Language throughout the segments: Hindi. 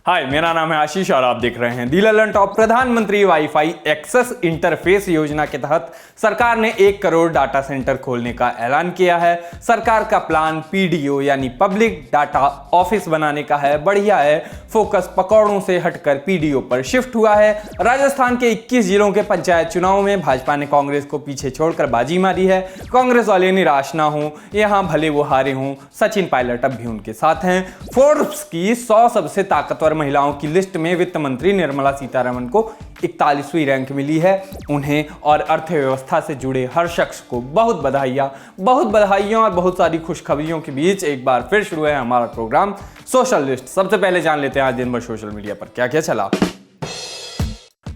हाय, मेरा नाम है आशीष और आप देख रहे हैं दी ललन टॉप। प्रधानमंत्री वाईफाई एक्सेस इंटरफेस योजना के तहत सरकार ने 1 करोड़ डाटा सेंटर खोलने का ऐलान किया है। सरकार का प्लान पीडीओ यानी पब्लिक डाटा ऑफिस बनाने का है। बढ़िया है, फोकस पकौड़ों से हटकर पीडीओ पर शिफ्ट हुआ है। राजस्थान के 21 जिलों के पंचायत चुनाव में भाजपा ने कांग्रेस को पीछे छोड़कर बाजी मारी है। कांग्रेस वाले निराश ना हो, यहां भले वो हारे हों, सचिन पायलट अब भी उनके साथ हैं। फोर्ब्स की 100 सबसे ताकतवर महिलाओं की लिस्ट में वित्त मंत्री निर्मला सीतारमण को 41वीं रैंक मिली है। उन्हें और अर्थव्यवस्था से जुड़े हर शख्स को बहुत बधाइयां और बहुत सारी खुशखबरियों के बीच एक बार फिर शुरू है हमारा प्रोग्राम सोशल लिस्ट। सबसे पहले जान लेते हैं आज दिन भर सोशल मीडिया पर क्या क्या चला।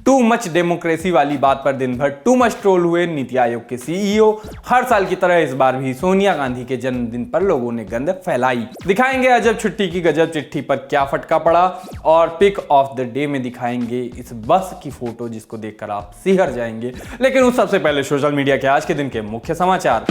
टू मच डेमोक्रेसी वाली बात पर दिन भर टू मच ट्रोल हुए नीति आयोग के सीईओ। हर साल की तरह इस बार भी सोनिया गांधी के जन्मदिन पर लोगों ने गंद फैलाई। दिखाएंगे अजब छुट्टी की गजब चिट्ठी पर क्या फटका पड़ा और पिक ऑफ द डे में दिखाएंगे इस बस की फोटो जिसको देखकर आप सिहर जाएंगे। लेकिन उस सबसे पहले सोशल मीडिया के आज के दिन के मुख्य समाचार।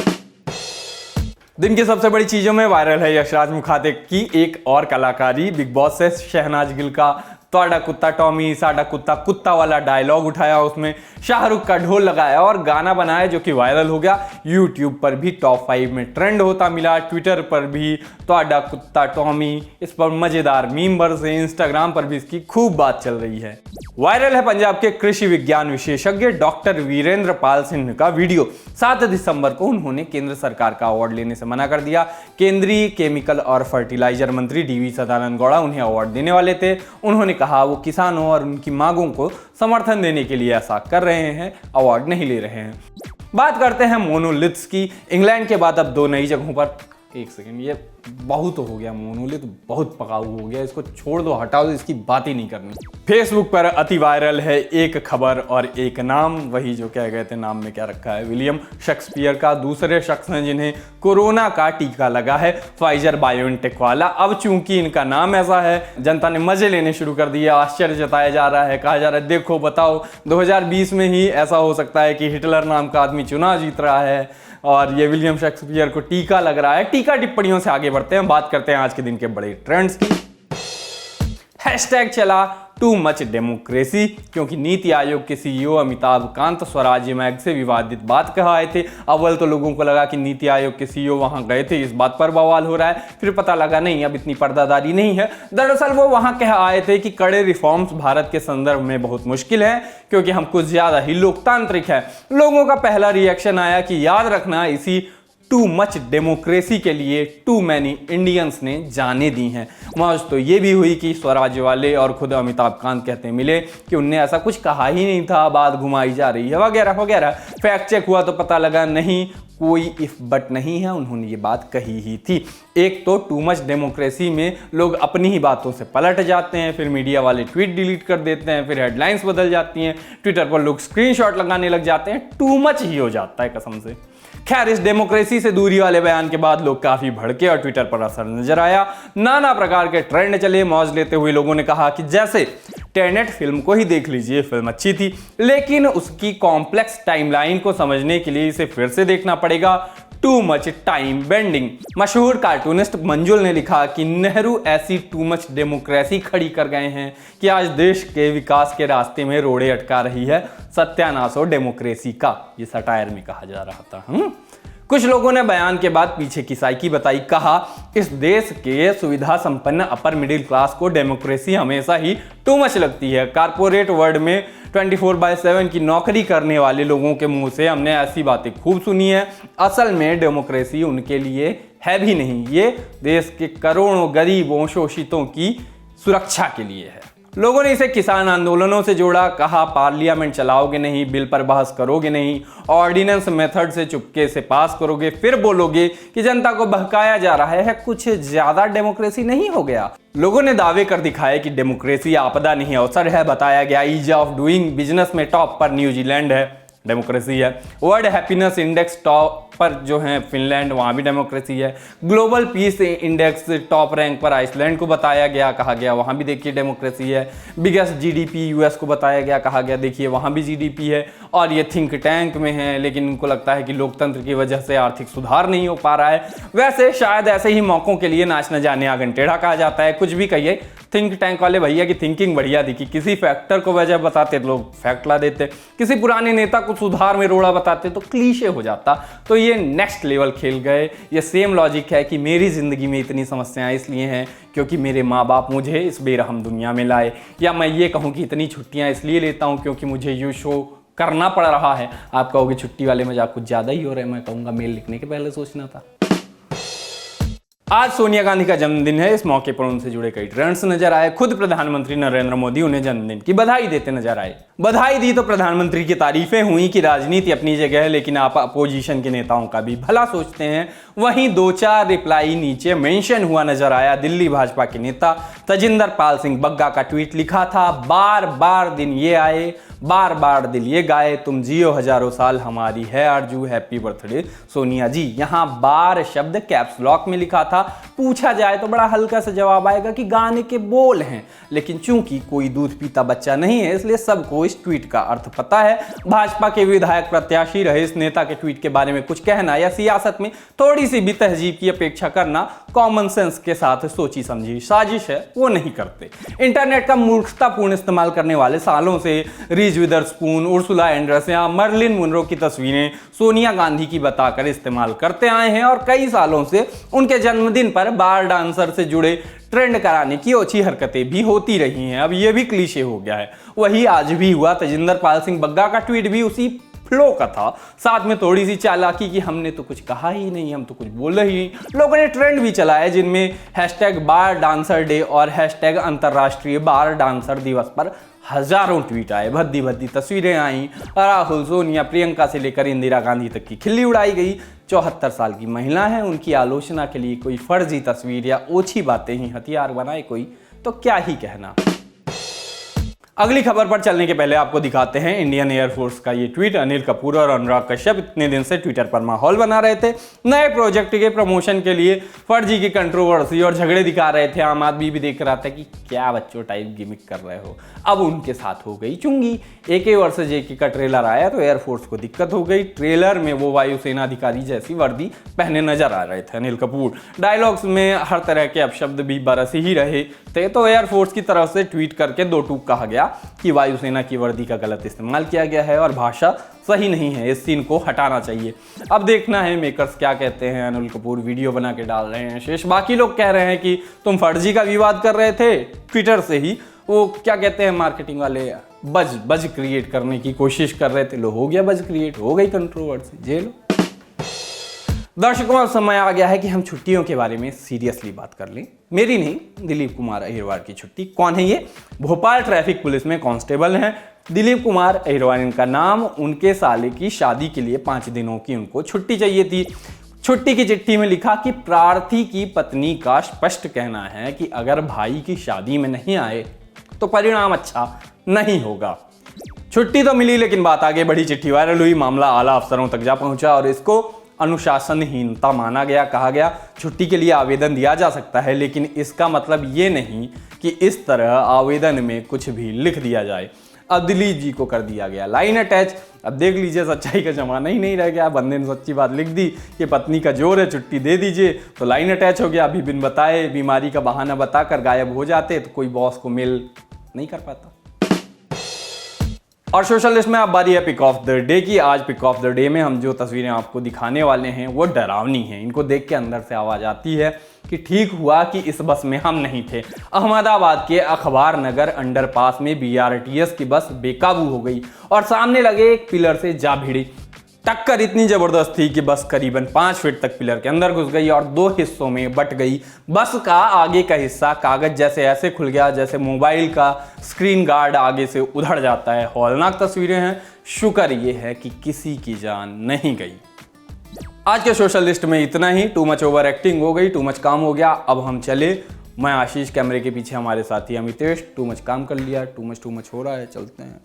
दिन की सबसे बड़ी चीजों में वायरल है यशराज मुखाते की एक और कलाकारी। बिग बॉस से शहनाज गिल का तोड़ा कुत्ता टॉमी साडा कुत्ता कुत्ता वाला डायलॉग उठाया, उसमें शाहरुख का ढोल लगाया और गाना बनाया जो कि वायरल हो गया। यूट्यूब पर भी टॉप 5 में ट्रेंड होता मिला। ट्विटर पर भी तोड़ा कुत्ता टॉमी इस पर मजेदार मीम बरसे। इंस्टाग्राम पर भी इसकी खूब बात चल रही है। वायरल है पंजाब के कृषि विज्ञान विशेषज्ञ डॉक्टर वीरेंद्र पाल सिंह का वीडियो। 7 दिसंबर को उन्होंने केंद्र सरकार का अवार्ड लेने से मना कर दिया। केंद्रीय केमिकल और फर्टिलाइजर मंत्री डीवी सदानंद गौड़ा उन्हें अवार्ड देने वाले थे। उन्होंने कहा वो किसानों और उनकी मांगों को समर्थन देने के लिए ऐसा कर रहे हैं, अवार्ड नहीं ले रहे हैं। बात करते हैं मोनोलिथ्स की। इंग्लैंड के बाद अब 2 नई जगहों पर, एक सेकेंड, ये बहुत हो गया, मोनोलिथ बहुत पकाऊ हो गया, इसको छोड़ दो, हटाओ, इसकी बात ही नहीं करनी। फेसबुक पर अति वायरल है एक खबर और एक नाम, वही जो कह गए थे नाम में क्या रखा है, विलियम शेक्सपियर का। दूसरे शख्स हैं जिन्हें कोरोना का टीका लगा है, फाइजर बायोएनटेक वाला। अब चूंकि इनका नाम ऐसा है, जनता ने मजे लेने शुरू कर दिया। आश्चर्य जताया जा रहा है, कहा जा रहा है देखो बताओ 2020 में ही ऐसा हो सकता है कि हिटलर नाम का आदमी चुनाव जीत रहा है और ये विलियम शेक्सपियर को टीका लग रहा है। टीका टिप्पणियों से आगे बढ़ते हैं, बात करते हैं आज के दिन के बड़े ट्रेंड्स की। हैशटैग चला टू मच डेमोक्रेसी, क्योंकि नीति आयोग के सीईओ अमिताभ कांत स्वराज्य मैग से विवादित बात कह आए थे। अव्वल तो लोगों को लगा कि नीति आयोग के सीईओ वहां गए थे, इस बात पर बवाल हो रहा है। फिर पता लगा नहीं, अब इतनी पर्दादारी नहीं है। दरअसल वो वहां कह आए थे कि कड़े रिफॉर्म्स भारत के संदर्भ में बहुत मुश्किल है, क्योंकि हम कुछ ज्यादा ही लोकतांत्रिक है। लोगों का पहला रिएक्शन आया कि याद रखना इसी टू मच डेमोक्रेसी के लिए टू मैनी इंडियंस ने जाने दी हैं। मौज तो ये भी हुई कि स्वराज वाले और खुद अमिताभ कांत कहते मिले कि उनने ऐसा कुछ कहा ही नहीं था, बात घुमाई जा रही है वगैरह वगैरह। फैक्ट चेक हुआ तो पता लगा नहीं, कोई इफ बट नहीं है, उन्होंने ये बात कही ही थी। एक तो टू मच डेमोक्रेसी में लोग अपनी ही बातों से पलट जाते हैं, फिर मीडिया वाले ट्वीट डिलीट कर देते हैं, फिर हेडलाइंस बदल जाती हैं, ट्विटर पर लोग स्क्रीनशॉट लगाने लग जाते हैं। टू मच ही हो जाता है कसम से। खैर, इस डेमोक्रेसी से दूरी वाले बयान के बाद लोग काफी भड़के और ट्विटर पर असर नजर आया। नाना प्रकार के ट्रेंड चले। मौज लेते हुए लोगों ने कहा कि जैसे टेनेट फिल्म को ही देख लीजिए, फिल्म अच्छी थी लेकिन उसकी कॉम्प्लेक्स टाइमलाइन को समझने के लिए इसे फिर से देखना पड़ेगा। Too much time bending. मशहूर कार्टूनिस्ट मंजुल ने लिखा कि नेहरू ऐसी टू मच डेमोक्रेसी खड़ी कर गए हैं कि आज देश के विकास के रास्ते में रोड़े अटका रही है। सत्यानाश हो डेमोक्रेसी का, ये सटायर में कहा जा रहा था। कुछ लोगों ने बयान के बाद पीछे की साइकी बताई। कहा इस देश के सुविधा संपन्न अपर मिडिल क्लास को डेमोक्रेसी हमेशा ही टू मच लगती है। कारपोरेट वर्ल्ड में 24/7 की नौकरी करने वाले लोगों के मुंह से हमने ऐसी बातें खूब सुनी है। असल में डेमोक्रेसी उनके लिए है भी नहीं, ये देश के करोड़ों गरीबों शोषितों की सुरक्षा के लिए है। लोगों ने इसे किसान आंदोलनों से जोड़ा। कहा पार्लियामेंट चलाओगे नहीं, बिल पर बहस करोगे नहीं, ऑर्डिनेंस मेथड से चुपके से पास करोगे, फिर बोलोगे कि जनता को बहकाया जा रहा है, कुछ ज्यादा डेमोक्रेसी नहीं हो गया। लोगों ने दावे कर दिखाए कि डेमोक्रेसी आपदा नहीं अवसर है। बताया गया ईज ऑफ डूइंग बिजनेस में टॉप पर न्यूजीलैंड है, डेमोक्रेसी है। वर्ल्ड हैप्पीनेस इंडेक्स टॉप पर जो है फिनलैंड, वहाँ भी डेमोक्रेसी है। Global peace index top rank पर आइसलैंड को बताया गया, कहा गया वहाँ भी देखिए डेमोक्रेसी है। बिगेस्ट जीडीपी यूएस को बताया गया, कहा गया देखिए वहाँ भी जीडीपी है। और ये थिंक टैंक में है, लेकिन इनको लगता है कि लोकतंत्र की वजह से आर्थिक सुधार नहीं हो पा रहा है। वैसे शायद ऐसे ही मौकों के लिए नाच न जाने आंगन टेढ़ा कहा जाता है। कुछ भी कहिए, थिंक टैंक वाले भैया की थिंकिंग बढ़िया थी कि किसी फैक्टर को वजह बताते तो लोग फैक्ट ला देते, किसी पुराने नेता को सुधार में रोड़ा बताते तो क्लीशे हो जाता। तो ये नेक्स्ट लेवल खेल गए। ये सेम लॉजिक है कि मेरी ज़िंदगी में इतनी समस्याएं इसलिए हैं क्योंकि मेरे माँ बाप मुझे इस बेरहम दुनिया में लाए, या मैं ये कहूँ कि इतनी छुट्टियाँ इसलिए लेता हूँ क्योंकि मुझे ये शो करना पड़ रहा है। आप कहोगे छुट्टी वाले मजाक कुछ ज़्यादा ही हो रहे हैं, मैं कहूँगा मेल लिखने के पहले सोचना था। आज सोनिया गांधी का जन्मदिन है। इस मौके पर उनसे जुड़े कई ट्रेंड्स नजर आए। खुद प्रधानमंत्री नरेंद्र मोदी उन्हें जन्मदिन की बधाई देते नजर आए। बधाई दी तो प्रधानमंत्री की तारीफें हुई कि राजनीति अपनी जगह है, लेकिन आप अपोजिशन के नेताओं का भी भला सोचते हैं। वहीं 2-4 रिप्लाई नीचे मेंशन हुआ नजर आया। दिल्ली भाजपा के नेता तजिंदर पाल सिंह बग्गा का ट्वीट लिखा था, बार बार दिन ये आए, बार बार दिल ये गाए, तुम जियो हजारों साल हमारी है आरजू, हैप्पी बर्थडे सोनिया जी। यहाँ बार शब्द कैप्स लॉक में लिखा था। पूछा जाए तो बड़ा हल्का सा जवाब आएगा कि गाने के बोल हैं, लेकिन चूंकि कोई दूध पीता बच्चा नहीं है इसलिए सबको इस ट्वीट का अर्थ पता है। भाजपा के विधायक प्रत्याशी रहे इस नेता के ट्वीट के बारे में कुछ कहना या सियासत में थोड़ी सी भी तहजीब की अपेक्षा करना कॉमन सेंस के साथ सोची समझी साजिश है, वो नहीं करते। इंटरनेट का मूर्खतापूर्ण इस्तेमाल करने वाले सालों से रीज विदर्सपून, उर्सुला एंडरस या मर्लिन मुनरो की तस्वीरें सोनिया गांधी की बताकर इस्तेमाल करते आए हैं और कई सालों से उनके जन्मदिन पर बार डांसर से जुड़े ट्रेंड कराने की ओछी हरकतें भी होती रही हैं। अब यह भी क्लीशे हो गया है। वही आज भी हुआ। तजिंदर पाल सिंह बग्गा का ट्वीट भी उसी फ्लो का था, साथ में थोड़ी सी चालाकी कि हमने तो कुछ कहा ही नहीं, हम तो कुछ बोले ही नहीं। लोगों ने ट्रेंड भी चलाया जिनमें हैशटैग बार डांसर डे और हैशटैग अंतर्राष्ट्रीय बार डांसर दिवस पर हजारों ट्वीट आए, भद्दी भद्दी तस्वीरें आई। राहुल, सोनिया, प्रियंका से लेकर इंदिरा गांधी तक की खिल्ली उड़ाई गई। 74 साल की महिला है, उनकी आलोचना के लिए कोई फर्जी तस्वीर या ओछी बातें ही हथियार बनाए कोई तो क्या ही कहना। अगली खबर पर चलने के पहले आपको दिखाते हैं इंडियन एयरफोर्स का ये ट्वीट। अनिल कपूर और अनुराग कश्यप इतने दिन से ट्विटर पर माहौल बना रहे थे। नए प्रोजेक्ट के प्रमोशन के लिए फर्जी की कंट्रोवर्सी और झगड़े दिखा रहे थे। आम आदमी भी देख रहा था कि क्या बच्चों टाइप गिमिक कर रहे हो। अब उनके साथ हो गई चुंगी। AK वर्सेस JK का ट्रेलर आया तो एयरफोर्स को दिक्कत हो गई। ट्रेलर में वो वायुसेना अधिकारी जैसी वर्दी पहने नजर आ रहे थे अनिल कपूर। डायलॉग्स में हर तरह के अपशब्द भी बरस ही रहे थे। तो एयरफोर्स की तरफ से ट्वीट करके 2 टूक कहा गया कि वायुसेना की वर्दी का गलत इस्तेमाल किया गया है और भाषा सही नहीं है, इस सीन को हटाना चाहिए। अब देखना है मेकर्स क्या कहते हैं। अनिल कपूर वीडियो बना के डाल रहे हैं। शेष बाकी लोग कह रहे हैं कि तुम फर्जी का विवाद कर रहे थे ट्विटर से ही, वो क्या कहते हैं मार्केटिंग वाले, बज क्रिएट करने की कोशिश कर रहे थे। लो हो गया बज क्रिएट, हो गई कंट्रोवर्सी, जेलो। दर्शकों अब समय आ गया है कि हम छुट्टियों के बारे में सीरियसली बात कर लें। मेरी नहीं, दिलीप कुमार अहिरवार की छुट्टी। कौन है ये? भोपाल ट्रैफिक पुलिस में कांस्टेबल हैं दिलीप कुमार अहिरवार इनका नाम। उनके साले की शादी के लिए 5 दिनों की उनको छुट्टी चाहिए थी। छुट्टी की चिट्ठी में लिखा कि प्रार्थी की पत्नी का स्पष्ट कहना है कि अगर भाई की शादी में नहीं आए तो परिणाम अच्छा नहीं होगा। छुट्टी तो मिली, लेकिन बात आगे बढ़ी। चिट्ठी वायरल हुई, मामला आला अफसरों तक जा पहुंचा और इसको अनुशासनहीनता माना गया। कहा गया छुट्टी के लिए आवेदन दिया जा सकता है, लेकिन इसका मतलब ये नहीं कि इस तरह आवेदन में कुछ भी लिख दिया जाए। अब दिलीप जी को कर दिया गया लाइन अटैच। अब देख लीजिए, सच्चाई का जमाना ही नहीं रह गया। बंदे ने सच्ची बात लिख दी कि पत्नी का जोर है, छुट्टी दे दीजिए, तो लाइन अटैच हो गया। अभी बिन बताए बीमारी का बहाना बताकर गायब हो जाते तो कोई बॉस को मेल नहीं कर पाता। और सोशल लिस्ट में अब बारी है पिक ऑफ द डे की। आज पिक ऑफ द डे में हम जो तस्वीरें आपको दिखाने वाले हैं वो डरावनी हैं। इनको देख के अंदर से आवाज आती है कि ठीक हुआ कि इस बस में हम नहीं थे। अहमदाबाद के अखबार नगर अंडरपास में BRTS की बस बेकाबू हो गई और सामने लगे एक पिलर से जा भिड़ी। टक्कर इतनी जबरदस्त थी कि बस करीबन 5 फीट तक पिलर के अंदर घुस गई और 2 हिस्सों में बट गई। बस का आगे का हिस्सा कागज जैसे ऐसे खुल गया जैसे मोबाइल का स्क्रीन गार्ड आगे से उधड़ जाता है। हौलनाक तस्वीरें हैं। शुक्र ये है कि किसी की जान नहीं गई। आज के सोशल लिस्ट में इतना ही। टू मच ओवर एक्टिंग हो गई, टू मच काम हो गया। अब हम चले। मैं आशीष, कैमरे के पीछे हमारे साथी अमितेश। टू मच काम कर लिया, टू मच हो रहा है, चलते हैं।